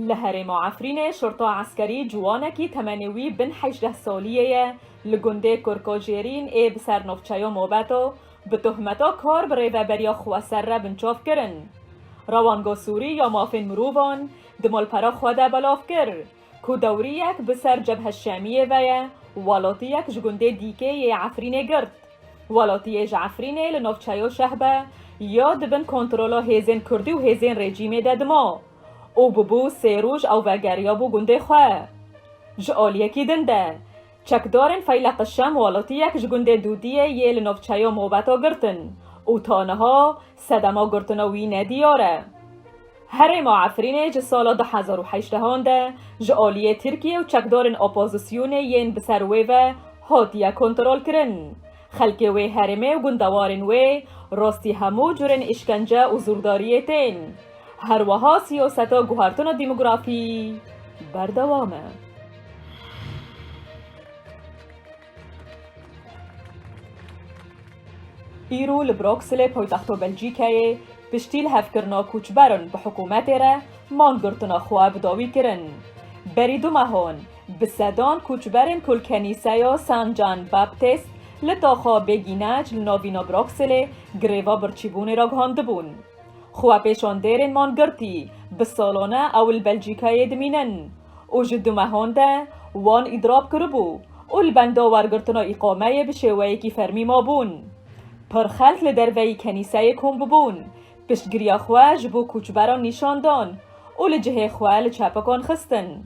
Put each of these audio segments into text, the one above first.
لهرم عفرین شرطا عسکری جوانکی تمنوی بن 18 سالیه لگنده کرکاجیرین بسر نوچه‌یا موبتو به تهمتا کار برای بریا خواسر را بنچاف کرن. روانگا سوری یا مافین مروان دمال پرا خواده بلاف کر که دوری یک بسر جبهه شامیه ویه والاتی یک جگنده دیکه یه عفرینه گرد. والاتی عفرینه لنوچه‌یا شهبه یا دبن کنترولا هیزن کردی و هیزن رژیم ددما او ببو سیروش او وگریا بو گنده خواه. جعالیه کی دنده چکدارن فیل قشم والاتی یک جگنده دودیه یه لنوچه‌یا موبتا گرتن او تانها صدما گرتنوی ندیاره. هرم عفرینه جه سالا 2018 هانده جعالیه ترکیه و چکدارن اپوزیسیونه ین بسروه و هاتیه کنترول کرن. خلقه وی هرمه و گندوارن وی راستی همو جورن اشکنجه و زورداریه تین. هر وها سیاستا گوهرتون دیموگرافی بردوامه. ایرو لبروکسل پایتختو بلژیکه پشتیل هفکرنا کوچبرن به حکومت را مانگرتنا خواه بداوی کرن. بری دو مهان بسدان کوچبرن کل کنیسه یا سان جان باپتیست لطاخا بگینج لناوینا بروکسل گریوا برچیبون را گهانده بون. خواه پیشان دیرن مانگرتی به سالانه اول بلژیکه دمینن. او جدو مهان ده وان ادراب کربو اول بندا ورگرتنا اقامه بشوهی کی فرمی ما بون. پر خلق لدروی کنیسه کن ببون. پشتگیری خواه جبو کوچبران نشاندان او لجهه خواه لچپکان خستن.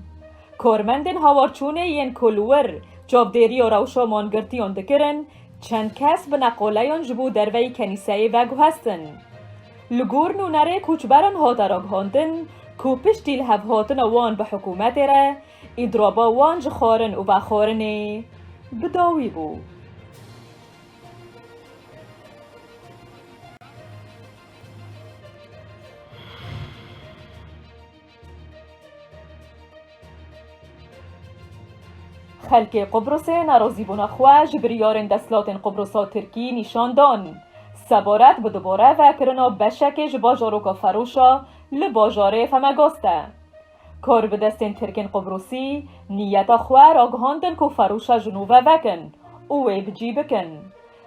کارمندن هاورچونه ین کلور جابداری و روشا مانگرتی اندکرن چند کس به نقالیان جبو دروی کنیسه وگو هستن. لگور نونره کوچبران هاتا را گهاندن که پشتیل هفهاتن وان به حکومت را ادرابا وان جخارن و بخارن بداوی بو. خلق قبرس ناراضی بونا خواه جبریارن دستلاتن قبرسا ترکی نشاندان. سبارت به دوباره و کرنا بشک جباجاروکا فروشا لباجاره فمگاسته. کار به دستن ترکن قبرسی نیتا خواه را گهاندن که فروشا جنوبه وکن اوه بجی بکن.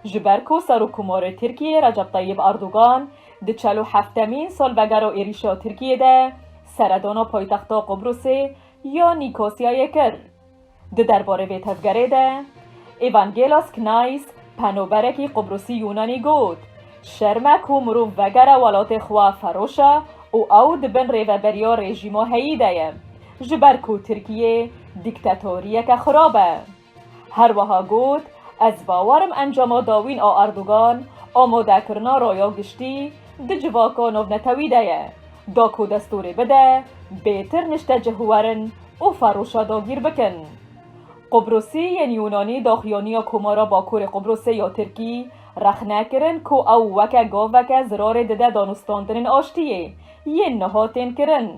جبرکو سر و کمار ترکیه رجب طیب اردوغان ده 47مین سال وگر و ایریشا ترکیه ده سردانا پایتختا قبرسی یا نیکوسیای کر. ده درباره وی تفگره ده ایوانگیلاس کنایس پنوبرکی قبرسی یونانی گود شرمک و مروف وگر ولات خواه فروشه او دبن ریوبریا رژیما هیده جبرکو ترکیه دیکتاتوریه که خرابه. هر وها گود از باورم انجام داوین اردوگان آماده کرنا رایا گشتی ده جواکا نو نتویده داکو دستوری بده بیتر نشته جهورن و فروشه داگیر بکن. قبرسی یعنی یونانی داخیانی یا کمارا با کور قبرسی یا ترکی رخ نکرن که او وکه گاوکه زرار دده دانستاندن آشتیه یه نهاتین کرن.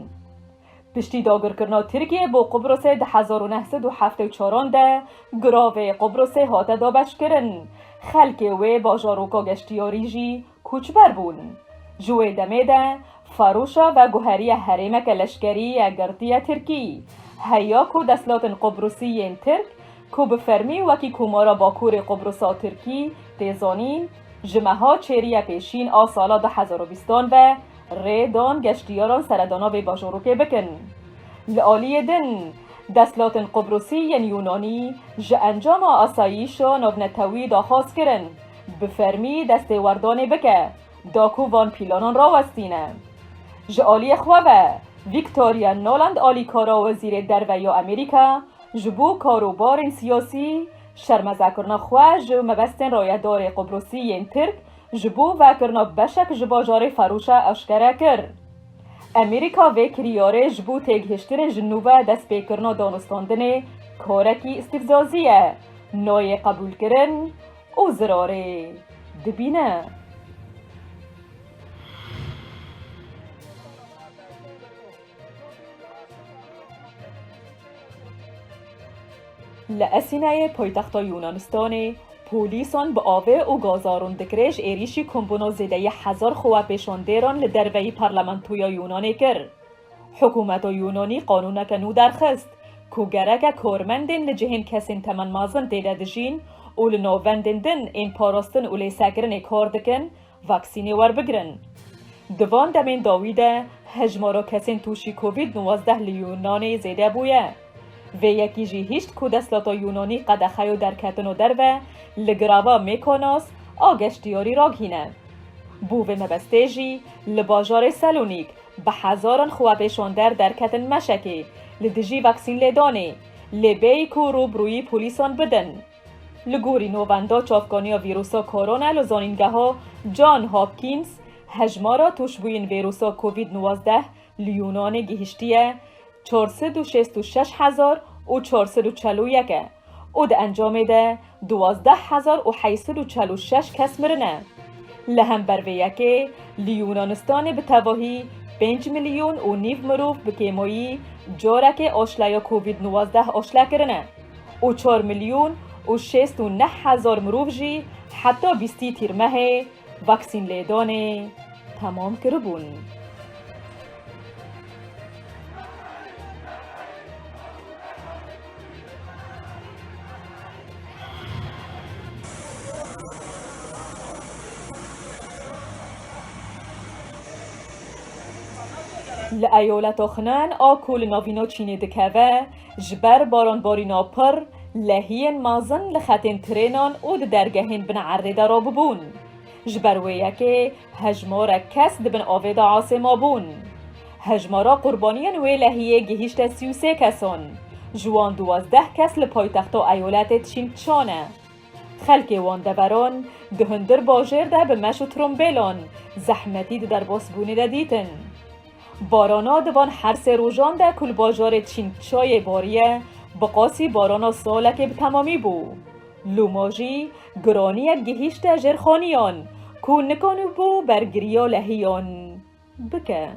پشتی داگر کرنا ترکیه با قبرس 1974 ده گراوه قبرس هاته دابش کرن. خلک وی با جاروکا گشتیاری جی کوچبر بون. جوه دمه ده فروشا و گوهری حریمک لشکری گردی ترکی هیا کو دستلاتن قبرسی ترک کو بفرمی وکی کمارا باکور قبرسا ترکی تیزانین جمعه ها چریه پیشین سالا 2020 و ریدان گشتیاران سردانا به باجوروکه بکن. لعالی دن دستلاتن قبرسی یونانی جه انجام آساییش و نونتوی داخواست کرن بفرمی دسته وردانه بکه داکو وان پیلانان را وستینه. جه آلی خواه ویکتوریا نولند آلیکارا وزیر دروی امریکا جبو کاروبار سیاسی شرمزه کرنا خواه جو مبستن رایدار قبرسی ترک جبو و کرنا بشک جباجار فروشه اشکره کر. امریکا و کریاره جبو تیگهشتر جنوبه دست پیکرنا دانستاندن کارکی استفزازیه نای قبول کرن او زراره دبینه. لأسینه پایتخت یونانستان پولیسان به آوه و گازارون دکرش ایریشی کمبونا زیده 1000 خواه پیشاندیران لدروی پارلمانتویا یونانه کر. حکومت یونانی قانون کنو درخست که گرک کارمندن لجهن کسین تمن مازن دیده دجین و لنووندندن این پاراستن و لیساگرن کار دکن واکسینی ور بگرن. دوان دمین داویده هجمارا کسین توشی کووید 19 لیونان زیده بویه. و یکی جی هیشت که دستلاتا یونانی قدخیو در کتن و در و لگراوا میکناس آگشتیاری را گینه. بو و مبسته جی لباجار سلونیک به هزاران خوابشان در کتن مشکی لدجی واکسین لیدانه لبی که روبروی پولیسان بدن. لگوری نووندا چافگانی ویروسا کرونا لزانینگه ها جان هاپکینز هجمارا توشبوین ویروسا کووید 19 لیونان گهشتیه 466,441 او ده انجام ده 12,846 کس مرنه. لهم برویه که لیونانستان به تواهی 5 میلیون و نیو مروف بکیمایی جارک آشلای کووید 19 آشلا کرنه و 4 میلیون و 69 هزار مروف جی حتی 20 تیرمه واکسین لیدانه تمام کربون. لایولت آخنان آکول ناوینا چینی دکوه جبر باران بارینا پر لحین مازن لخطین ترینان او درگهین بن عرده را ببون. جبر ویه که هجمارا کس دبن آوید عاصما بون. هجمارا قربانیان وی لحیه گهیشت 33 کسان. جوان 12 کس لپایتخت ایالت چین چانه. خلک واندوران دهندر باجر ده به مشو ترومبیلان زحمتی ده در باسبونی ده دیتن. بارانا دوان هر سه روزان ده کل باجار چین چای باریه بقاسی بارانا ساله که به تمامی بو. لوماجی گرانی گهیشت جرخانیان که نکانو بو برگریا لحیان بکه.